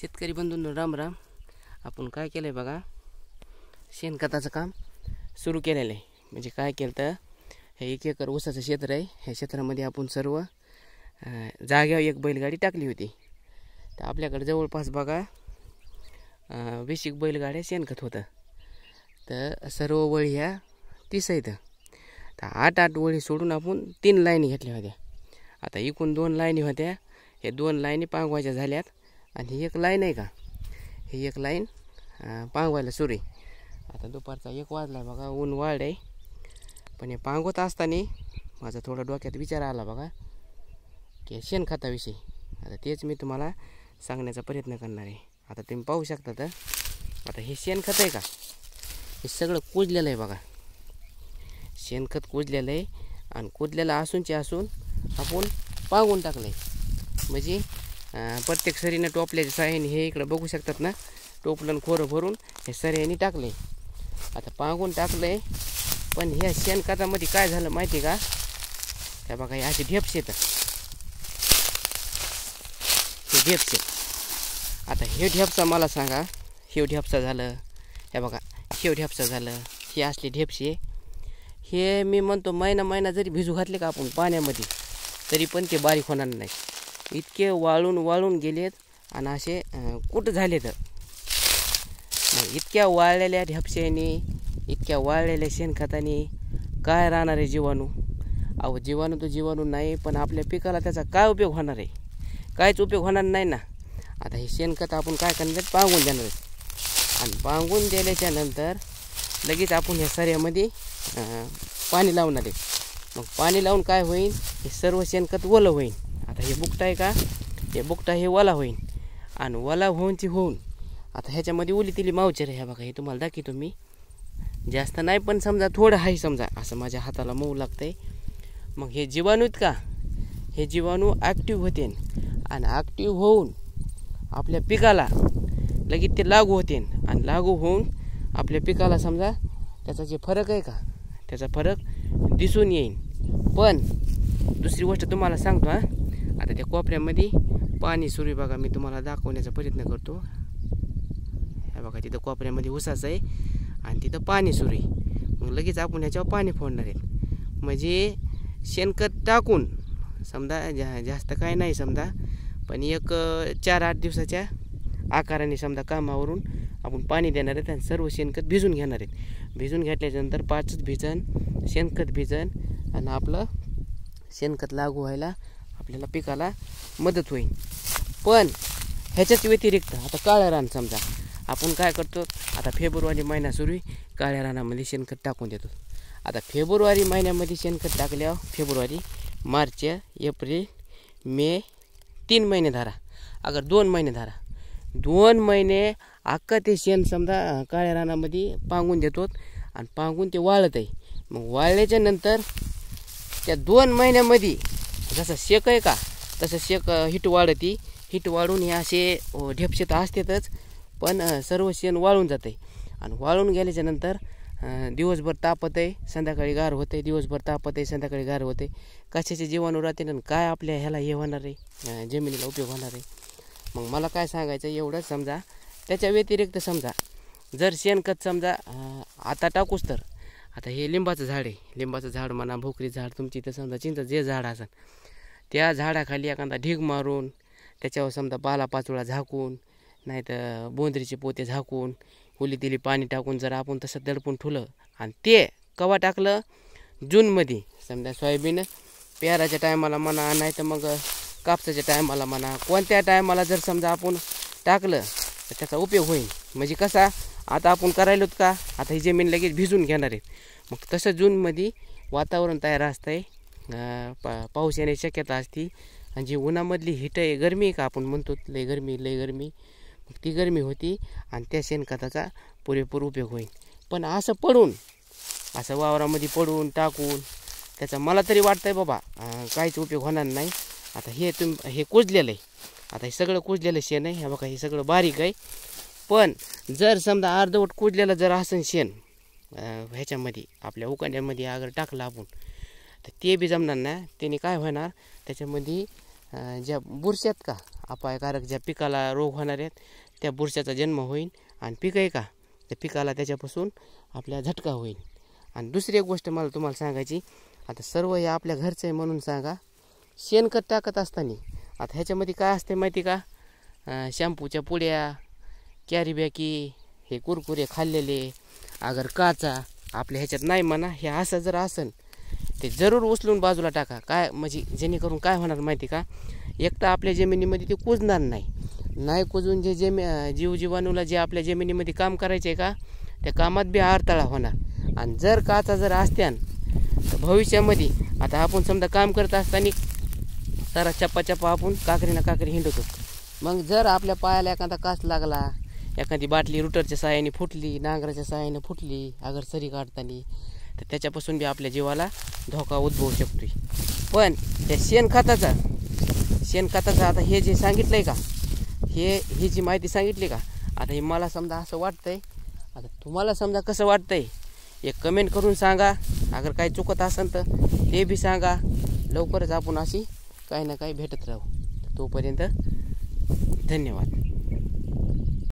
शेतकरी बंधूंनो राम राम. आपण काय केलं आहे बघा, शेणखताचं काम सुरू केलेलं आहे. म्हणजे काय केलं तर हे 1 एकर ऊसाचं क्षेत्र आहे. ह्या क्षेत्रामध्ये आपण सर्व जाग्यावर एक बैलगाडी टाकली होती. तर आपल्याकडे जवळपास बघा 20 बैलगाड्या शेणखत होतं. तर सर्व वळी ह्या 30 आहेत. तर 8 वळी सोडून आपण 3 लाईनी घेतल्या होत्या. आता एकूण 2 लाईनी होत्या. हे 2 लाईनी पांगवायच्या झाल्यात आणि ही एक लाईन आहे का, ही एक लाईन पांगवायला सुरू आहे. आता दुपारचा 1 वाजला बघा, ऊन वाढ आहे. पण हे पांगवत असताना माझा थोडा डोक्यात विचार आला बघा की शेणखताविषयी. आता तेच मी तुम्हाला सांगण्याचा प्रयत्न करणार आहे. आता तुम्ही पाहू शकता. तर आता हे शेणखत आहे का, हे सगळं कुजलेलं आहे बघा. शेणखत कुजलेलं आहे आणि कुजलेलं असूनचे असून आपण पांगून टाकलं आहे. म्हणजे प्रत्येक सरीनं टोपल्याच्या साह्याने हे इकडं बघू शकतात ना, टोपलं खोरं भरून हे सऱ्याने टाकलं आहे. आता पांगून टाकलं आहे. पण ह्या शेणखतामध्ये काय झालं माहिती का, त्या बघा हे असे ढेप्स येतात, हे ढेप्स आहेत. आता हे ढेप्सा मला सांगा, हे ढेप्सा झालं, हे बघा हे ढेप्सा झालं, हे असले ढेप्से. हे मी म्हणतो महिना जरी भिजू घातले का आपण पाण्यामध्ये तरी पण ते बारीक होणार नाही. इतके वाळून गेलेत आणि असे कुठं झाले. तर इतक्या वाळलेल्या ढेपशाने, इतक्या वाळलेल्या शेणखताने काय राहणार आहे जीवाणू. अहो जीवाणू तो जीवाणू नाही, पण आपल्या पिकाला त्याचा काय उपयोग होणार आहे, काहीच उपयोग होणार नाही ना. आता हे शेणखत आपण काय करणार, पांगून देणार आहे. आणि पांगून दिल्याच्या नंतर लगेच आपण ह्या सऱ्यामध्ये पाणी लावणार आहे. मग पाणी लावून काय होईल, हे सर्व शेणखत ओलं होईल. आता हे बुकटा आहे का, हे बुकटा हे ओला होईल आणि ओला होऊन आता ह्याच्यामध्ये ओली तिली मावचर आहे. बघा हे तुम्हाला दाखवतो मी. जास्त नाही पण समजा थोडं आहे, समजा असं माझ्या हाताला मऊ लागतं आहे. मग हे जीवाणू आहेत का, हे जीवाणू ॲक्टिव्ह होते आणि ॲक्टिव्ह होऊन आपल्या पिकाला लगेच ते लागू होते आणि लागू होऊन आपल्या पिकाला समजा त्याचा जे फरक आहे का, त्याचा फरक दिसून येईल. पण दुसरी गोष्ट तुम्हाला सांगतो. आता त्या कोपऱ्यामध्ये पाणी सुरू आहे बघा, मी तुम्हाला दाखवण्याचा प्रयत्न करतो. हे बघा तिथं कोपऱ्यामध्ये ऊसाचं आहे आणि तिथं पाणी सुरू आहे. मग लगेच आपण ह्याच्यावर पाणी फोडणार आहे. म्हणजे शेणखत टाकून समजा जास्त काय नाही समजा, पण एक 4-8 दिवसाच्या आकाराने समजा कामावरून आपण पाणी देणार आहेत आणि सर्व शेणखत भिजून घेणार आहेत. भिजून घेतल्याच्यानंतर 5च भिजन, शेणखत भिजन आणि आपलं शेणखत लागू व्हायला आपल्याला पिकाला मदत होईल. पण ह्याच्याच व्यतिरिक्त आता काळ्या रान समजा आपण काय करतो, आता फेब्रुवारी महिना सुरू आहे, काळ्या रानामध्ये शेणखत टाकून देतो. आता फेब्रुवारी महिन्यामध्ये शेणखत टाकल्यावर फेब्रुवारी, मार्च, एप्रिल, मे 3 महिने धरा. अगर 2 महिने धरा, 2 महिने अख्खा ते शेण समजा काळ्या रानामध्ये पांगून देतो आणि पांगून ते वाळत आहे. मग वाळल्याच्या नंतर त्या 2 महिन्यामध्ये जसं शेक आहे का, तसं शेक हिट वाढती. हिट वाढून हे असे ढेपशे तर असतातच, पण सर्व शेण वाळून जाते. आणि वाळून गेल्याच्या नंतर दिवसभर तापत आहे, संध्याकाळी गार होते, दिवसभर तापत आहे, संध्याकाळी गार होते. कशाचे जीवाणू राहते आणि काय आपल्या ह्याला हे होणार आहे, जमिनीला उपयोग होणार आहे. मग मला काय सांगायचं एवढंच समजा. त्याच्या व्यतिरिक्त समजा जर शेणखत समजा आता टाकूच तर, आता हे लिंबाचं झाड आहे, लिंबाचं झाड म्हणा, भोकरी झाड, तुमची इथं समजा चिंच जे झाड असेल त्या झाडाखाली एखादा ढीग मारून त्याच्यावर समजा पालापाचोळा झाकून, नाही तर बोंदरीचे पोते झाकून, ओली तिली पाणी टाकून जर आपण तसं दडपून ठेवलं आणि ते कवा टाकलं, जूनमध्ये समजा सोयाबीन पेराच्या टायमाला म्हणा, नाही तर मग कापसाच्या टायमाला म्हणा, कोणत्या टायमाला जर समजा आपण टाकलं तर त्याचा उपयोग होईल. म्हणजे कसा आता आपण करायलोत का, आता ही जमीन लगेच भिजून घेणार आहे. मग तसं जूनमध्ये वातावरण तयार असतं आहे, पाऊस येण्याची शक्यता असते. आणि जी उन्हामधली हिट आहे, गरमी आहे का आपण म्हणतो, लय गरमी, मग ती गरमी होती आणि त्या शेणखताचा पुरेपूर उपयोग होईल. पण असं पडून, असं वावरामध्ये पडून टाकून त्याचा मला तरी वाटतं आहे बाबा काहीच उपयोग होणार नाही. आता हे कुजलेलं आहे, आता हे सगळं कुजलेलं शेण आहे. हे बघा हे सगळं बारीक आहे. पण जर समजा अर्धवट कुजलेलं जर असेल शेण ह्याच्यामध्ये आपल्या उकांड्यामध्ये अगर टाकलं आपण, तर ते बी जमणार नाही. त्याने काय होणार, त्याच्यामध्ये ज्या बुरश्यात का अपायकारक ज्या पिकाला रोग होणार आहेत त्या बुरशाचा जन्म होईल आणि पीक आहे का त्या पिकाला त्याच्यापासून आपल्या झटका होईल. आणि दुसरी एक गोष्ट मला तुम्हाला सांगायची, आता सर्व हे आपल्या घरचं आहे म्हणून सांगा, शेणखत टाकत असताना आता ह्याच्यामध्ये काय असते माहिती का, शॅम्पूच्या पुड्या, कॅरीबॅकी, हे कुरकुरे खाल्लेले, अगर काचा आपल्या ह्याच्यात नाही म्हणा, हे असं जर असेल ते जरूर उचलून बाजूला टाका. काय म्हणजे जेणेकरून काय होणार माहिती का, एक तर आपल्या जमिनीमध्ये ते कुजणार नाही कुजून जे जीवजीवाणूला जे आपल्या जमिनीमध्ये काम करायचे का त्या कामात बी अडथळा होणार. आणि जर काचा जर असत्यान तर भविष्यामध्ये आता आपण समजा काम करत असताना सारा चप्पा आपण काकरी हिंडतो, मग जर आपल्या पायाला एखादा काच लागला, एखादी बाटली रुटरच्या साहाय्याने फुटली, नांगराच्या साहाय्याने फुटली अगर सरी काढताना, तर त्याच्यापासून बी आपल्या जीवाला धोका उद्भवू शकतो. पण त्या शेणखताचा आता हे जे सांगितलं आहे का, ही जी माहिती सांगितली का, आता हे मला समजा असं वाटतंय, आता तुम्हाला समजा कसं वाटतंय एक कमेंट करून सांगा. अगर काही चुकत असेल तर ते बी सांगा. लवकरच आपण अशी काही ना काही भेटत राहू. तोपर्यंत धन्यवाद.